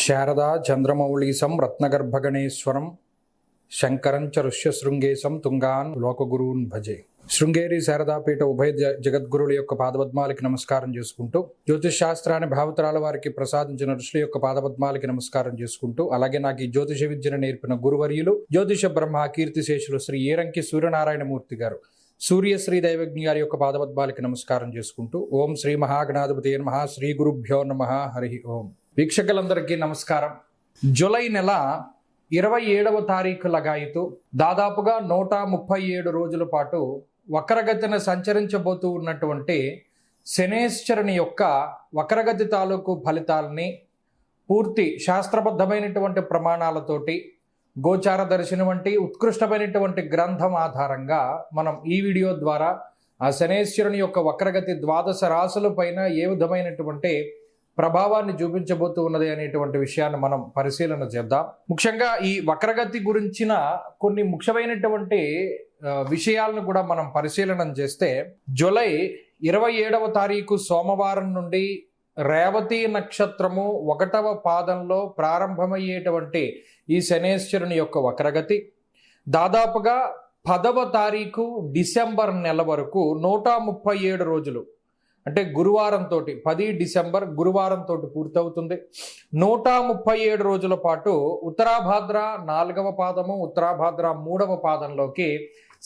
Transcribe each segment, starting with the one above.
శారదా చంద్రమౌళీసం రత్నగర్భగణేశ్వరం శంకరం చ ఋష్యశృంగేశం తుంగాన్ లోకగురూన్ భజే. శృంగేరి శారదాపీఠ ఉభయ జగద్గురుల యొక్క పాదపద్మాలకి నమస్కారం చేసుకుంటూ, జ్యోతిష్ శాస్త్రాన్ని భావతరాల వారికి ప్రసాదించిన ఋషుల యొక్క పాదపద్మాలకి నమస్కారం చేసుకుంటూ, అలాగే నాకు ఈ జ్యోతిష విద్యను నేర్పిన గురువర్యులు జ్యోతిష బ్రహ్మ కీర్తిశేషులు శ్రీ ఏరంకి సూర్యనారాయణమూర్తి గారు, సూర్యశ్రీ దైవజ్ఞ గారి యొక్క పాదపద్మాలకి నమస్కారం చేసుకుంటూ, ఓం శ్రీ మహాగణాధిపతి నమః, శ్రీ గురుభ్యో నమః, హరి ఓం. వీక్షకులందరికీ నమస్కారం. జూలై నెల 27వ తారీఖు లగాయితూ దాదాపుగా 137 రోజుల పాటు వక్రగతిన సంచరించబోతూ ఉన్నటువంటి శనేశ్వరుని యొక్క వక్రగతి తాలూకు ఫలితాలని పూర్తి శాస్త్రబద్ధమైనటువంటి ప్రమాణాలతోటి గోచార దర్శనం వంటి ఉత్కృష్టమైనటువంటి గ్రంథం ఆధారంగా మనం ఈ వీడియో ద్వారా ఆ శనేశ్వరుని యొక్క వక్రగతి 12 రాశుల పైన ఏ విధమైనటువంటి ప్రభావాన్ని చూపించబోతూ ఉన్నది అనేటువంటి విషయాన్ని మనం పరిశీలన చేద్దాం. ముఖ్యంగా ఈ వక్రగతి గురించిన కొన్ని ముఖ్యమైనటువంటి విషయాలను కూడా మనం పరిశీలన చేస్తే, జూలై 27వ తారీఖు సోమవారం నుండి రేవతి నక్షత్రము 1వ పాదంలో ప్రారంభమయ్యేటువంటి ఈ శనేశ్వరుని యొక్క వక్రగతి దాదాపుగా 10వ తారీఖు డిసెంబర్ నెల వరకు 137 రోజులు, అంటే గురువారంతో 10 డిసెంబర్ గురువారంతో పూర్తవుతుంది. 137 రోజుల పాటు ఉత్తరాభాద్ర 4వ పాదము, ఉత్తరాభాద్ర 3వ పాదంలోకి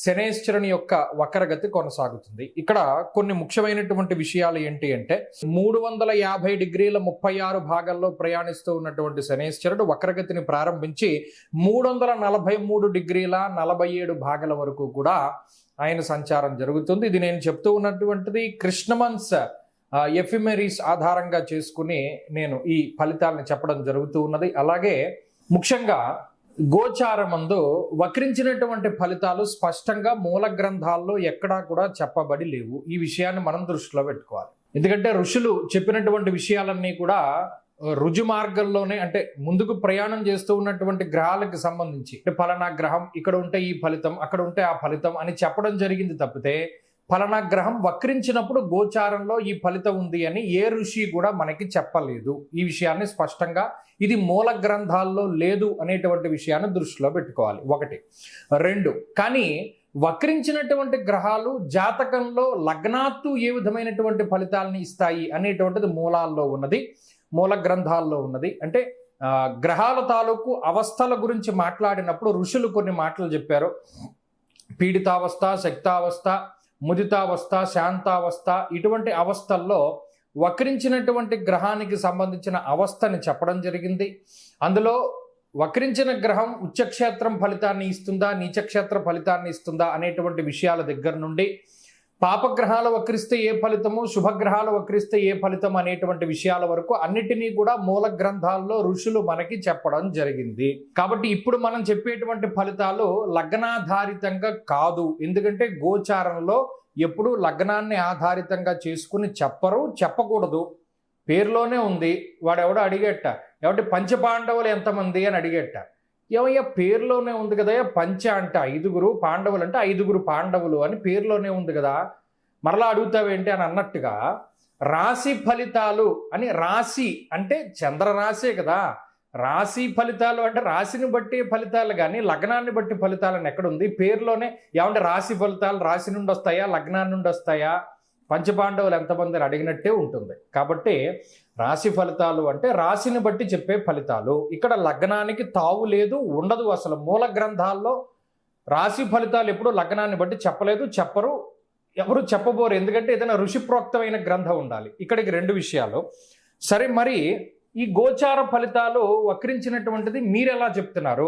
శనేశ్వరుని యొక్క వక్రగతి కొనసాగుతుంది. ఇక్కడ కొన్ని ముఖ్యమైనటువంటి విషయాలు ఏంటి అంటే, 350 డిగ్రీల 36 భాగాల్లో ప్రయాణిస్తూ ఉన్నటువంటి శనేశ్వరుడు వక్రగతిని ప్రారంభించి 343 డిగ్రీల 47 భాగాల వరకు కూడా ఆయన సంచారం జరుగుతుంది. ఇది నేను చెప్తూ ఉన్నటువంటిది కృష్ణమన్స్ ఎఫిమెరీస్ ఆధారంగా చేసుకుని నేను ఈ ఫలితాలను చెప్పడం జరుగుతూ ఉన్నది. అలాగే ముఖ్యంగా గోచారమందు వక్రించినటువంటి ఫలితాలు స్పష్టంగా మూల గ్రంథాల్లో ఎక్కడా కూడా చెప్పబడి లేవు. ఈ విషయాన్ని మనం దృష్టిలో పెట్టుకోవాలి. ఎందుకంటే ఋషులు చెప్పినటువంటి విషయాలన్నీ కూడా రుజు మార్గంలోనే, అంటే ముందుకు ప్రయాణం చేస్తూ ఉన్నటువంటి గ్రహాలకు సంబంధించి, ఫలానా గ్రహం ఇక్కడ ఉంటే ఈ ఫలితం, అక్కడ ఉంటే ఆ ఫలితం అని చెప్పడం జరిగింది తప్పితే, ఫలానా గ్రహం వక్రించినప్పుడు గోచారంలో ఈ ఫలితం ఉంది అని ఏ ఋషి కూడా మనకి చెప్పలేదు. ఈ విషయాన్ని స్పష్టంగా ఇది మూల గ్రంథాల్లో లేదు అనేటువంటి విషయాన్ని దృష్టిలో పెట్టుకోవాలి. 1. 2, కానీ వక్రించినటువంటి గ్రహాలు జాతకంలో లగ్నాత్తు ఏ విధమైనటువంటి ఫలితాలని ఇస్తాయి అనేటువంటిది మూలాల్లో ఉన్నది, మూల గ్రంథాల్లో ఉన్నది. అంటే గ్రహాల తాలూకు అవస్థల గురించి మాట్లాడినప్పుడు ఋషులు కొన్ని మాటలు చెప్పారు. పీడితావస్థ, శక్తావస్థ, ముదితావస్థ, శాంతావస్థ, ఇటువంటి అవస్థల్లో వక్రించినటువంటి గ్రహానికి సంబంధించిన అవస్థని చెప్పడం జరిగింది. అందులో వక్రించిన గ్రహం ఉచ్చక్షేత్రం ఫలితాన్ని ఇస్తుందా, నీచక్షేత్ర ఫలితాన్ని ఇస్తుందా అనేటువంటి విషయాల దగ్గర నుండి, పాపగ్రహాలు వక్రిస్తే ఏ ఫలితము, శుభగ్రహాలు వక్రిస్తే ఏ ఫలితం అనేటువంటి విషయాల వరకు అన్నిటినీ కూడా మూల గ్రంథాల్లో ఋషులు మనకి చెప్పడం జరిగింది. కాబట్టి ఇప్పుడు మనం చెప్పేటువంటి ఫలితాలు లగ్నాధారితంగా కాదు. ఎందుకంటే గోచారంలో ఎప్పుడు లగ్నాన్ని ఆధారితంగా చేసుకుని చెప్పరు, చెప్పకూడదు. పేరులోనే ఉంది. వాడెవడో అడిగేట, ఏమంటే పంచపాండవులు ఎంతమంది అని అడిగేట. ఏమయ్యా పేరులోనే ఉంది కదా, పంచ అంటే 5గురు, పాండవులు అంటే 5గురు పాండవులు అని పేరులోనే ఉంది కదా, మరలా అడుగుతావేంటి అని అన్నట్టుగా రాశి ఫలితాలు అని, రాశి అంటే చంద్రరాశే కదా, రాశి ఫలితాలు అంటే రాశిని బట్టి ఫలితాలు కానీ లగ్నాన్ని బట్టి ఫలితాలని ఎక్కడుంది? పేరులోనే. ఏమంటే రాశి ఫలితాలు రాశి నుండి వస్తాయా, లగ్నాన్ని నుండి వస్తాయా, పంచపాండవులు ఎంతమంది అని అడిగినట్టే ఉంటుంది. కాబట్టి రాశి ఫలితాలు అంటే రాశిని బట్టి చెప్పే ఫలితాలు. ఇక్కడ లగ్నానికి తావు లేదు, ఉండదు. అసలు మూల గ్రంథాల్లో రాశి ఫలితాలు ఎప్పుడు లగ్నాన్ని బట్టి చెప్పలేదు, చెప్పరు, ఎవరు చెప్పబోరు. ఎందుకంటే ఏదైనా ఋషిప్రోక్తమైన గ్రంథం ఉండాలి. ఇక్కడికి 2 విషయాలు. సరే, మరి ఈ గోచార ఫలితాలు వక్రించినటువంటిది మీరు ఎలా చెప్తున్నారు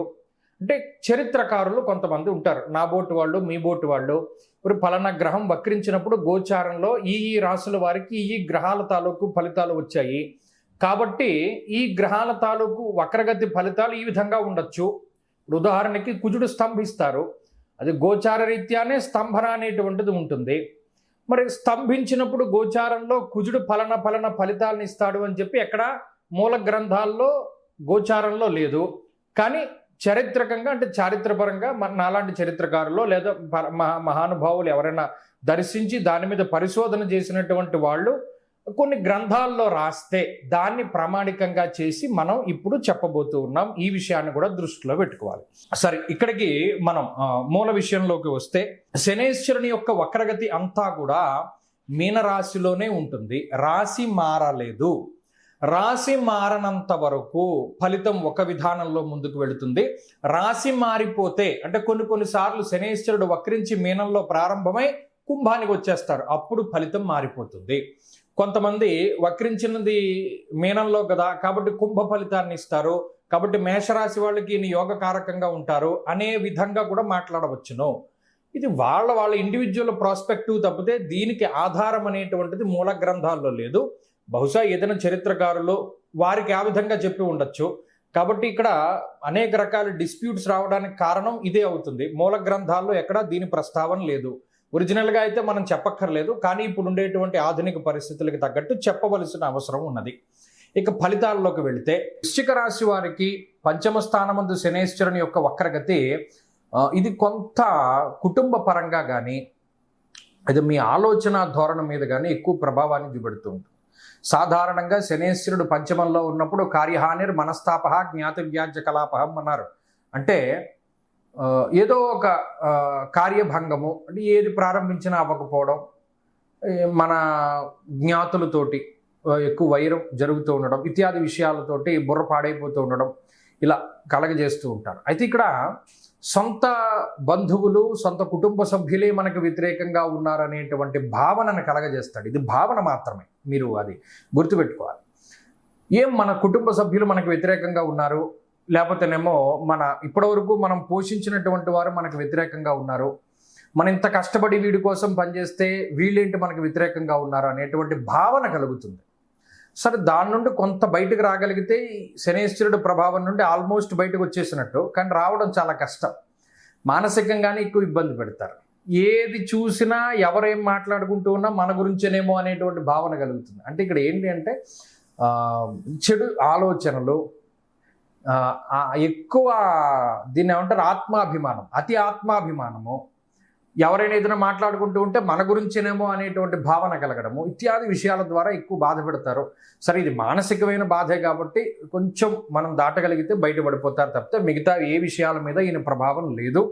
అంటే, చరిత్రకారులు కొంతమంది ఉంటారు, నా బోటు వాళ్ళు, మీ బోటు వాళ్ళు. ఇప్పుడు ఫలానా గ్రహం వక్రించినప్పుడు గోచారంలో ఈ రాశుల వారికి ఈ గ్రహాల తాలూకు ఫలితాలు వచ్చాయి కాబట్టి ఈ గ్రహాల తాలూకు వక్రగతి ఫలితాలు ఈ విధంగా ఉండొచ్చు. ఉదాహరణకి కుజుడు స్తంభిస్తారు, అది గోచార రీత్యానే స్తంభన అనేటువంటిది ఉంటుంది. మరి స్తంభించినప్పుడు గోచారంలో కుజుడు ఫలన ఫలితాలను ఇస్తాడు అని చెప్పి ఎక్కడ మూల గ్రంథాల్లో గోచారంలో లేదు. కానీ చారిత్రకంగా, అంటే చారిత్రపరంగా నాలాంటి చరిత్రకారులు లేదా మహానుభావులు ఎవరైనా దర్శించి దాని మీద పరిశోధన చేసినటువంటి వాళ్ళు కొన్ని గ్రంథాల్లో రాస్తే దాన్ని ప్రామాణికంగా చేసి మనం ఇప్పుడు చెప్పబోతూ ఉన్నాం. ఈ విషయాన్ని కూడా దృష్టిలో పెట్టుకోవాలి. సరే, ఇక్కడికి మనం మూల విషయంలోకి వస్తే, శనేశ్వరుని యొక్క వక్రగతి అంతా కూడా మీనరాశిలోనే ఉంటుంది. రాశి మారలేదు. రాశి మారనంత వరకు ఫలితం ఒక విధానంలో ముందుకు వెళుతుంది. రాశి మారిపోతే అంటే కొన్నిసార్లు శనేశ్వరుడు వక్రించి మీనంలో ప్రారంభమై కుంభానికి వచ్చేస్తారు, అప్పుడు ఫలితం మారిపోతుంది. కొంతమంది వక్రించినది మీనంలో కదా కాబట్టి కుంభ ఫలితాన్ని ఇస్తారు, కాబట్టి మేషరాశి వాళ్ళకి ఈయన యోగకారకంగా ఉంటారు అనే విధంగా కూడా మాట్లాడవచ్చును. ఇది వాళ్ళ ఇండివిజువల్ ప్రాస్పెక్టివ్ తప్పితే దీనికి ఆధారం అనేటువంటిది మూల గ్రంథాల్లో లేదు. బహుశా ఏదైనా చరిత్రకారులు వారికి ఆ విధంగా చెప్పి ఉండొచ్చు. కాబట్టి ఇక్కడ అనేక రకాల డిస్ప్యూట్స్ రావడానికి కారణం ఇదే అవుతుంది. మూల గ్రంథాల్లో ఎక్కడా దీని ప్రస్తావన లేదు. ఒరిజినల్గా అయితే మనం చెప్పక్కర్లేదు, కానీ ఇప్పుడు ఉండేటువంటి ఆధునిక పరిస్థితులకు తగ్గట్టు చెప్పవలసిన అవసరం ఉన్నది. ఇక ఫలితాల్లోకి వెళితే, వృశ్చిక రాశి వారికి పంచమ స్థానమందు శనేశ్వరుని యొక్క వక్రగతి ఇది కొంత కుటుంబ పరంగా కానీ అది మీ ఆలోచన ధోరణి మీద కానీ ఎక్కువ ప్రభావాన్ని చూపెడుతూ ఉంటుంది. సాధారణంగా శనేశ్వరుడు పంచమంలో ఉన్నప్పుడు కార్యహానిర్ మనస్తాప జ్ఞాత వ్యాజ్య కలాపహం అన్నారు. అంటే ఏదో ఒక కార్యభంగము, అంటే ఏది ప్రారంభించినా అవ్వకపోవడం, మన జ్ఞాతులతోటి ఎక్కువ వైరం జరుగుతూ ఉండడం ఇత్యాది విషయాలతోటి బుర్ర పాడైపోతూ ఉండడం ఇలా కలగజేస్తూ ఉంటారు. అయితే ఇక్కడ సొంత బంధువులు, సొంత కుటుంబ సభ్యులే మనకు వ్యతిరేకంగా ఉన్నారనేటువంటి భావనను కలగజేస్తాడు. ఇది భావన మాత్రమే, మీరు అది గుర్తుపెట్టుకోవాలి. మన కుటుంబ సభ్యులు మనకు వ్యతిరేకంగా ఉన్నారు, లేకపోతేనేమో ఇప్పటివరకు మనం పోషించినటువంటి వారు మనకు వ్యతిరేకంగా ఉన్నారు, మనం ఇంత కష్టపడి వీడి కోసం పనిచేస్తే వీళ్ళేంటి మనకు వ్యతిరేకంగా ఉన్నారు అనేటువంటి భావన కలుగుతుంది. సరే, దాని నుండి కొంత బయటకు రాగలిగితే శనేశ్వరుడు ప్రభావం నుండి ఆల్మోస్ట్ బయటకు వచ్చేసినట్టు, కానీ రావడం చాలా కష్టం. మానసికంగానే ఎక్కువ ఇబ్బంది పెడతారు. ఏది చూసినా ఎవరేం మాట్లాడుకుంటూ ఉన్నా మన గురించేనేమో అనేటువంటి భావన కలుగుతుంది. అంటే ఇక్కడ ఏంటి అంటే చెడు ఆలోచనలు, ఎక్కువ దీన్ని ఏమంటారు ఆత్మాభిమానం, అతి ఆత్మాభిమానము, ఎవరైనా ఏదైనా మాట్లాడుకుంటూ ఉంటే మన గురించేనేమో అనేటువంటి భావన కలగడము ఇత్యాది విషయాల ద్వారా ఎక్కువ బాధ పెడతారు. సరే, ఇది మానసికమైన బాధే కాబట్టి కొంచెం మనం దాటగలిగితే బయటపడిపోతారు తప్పితే మిగతా ఏ విషయాల మీద ఈయన ప్రభావం లేదు.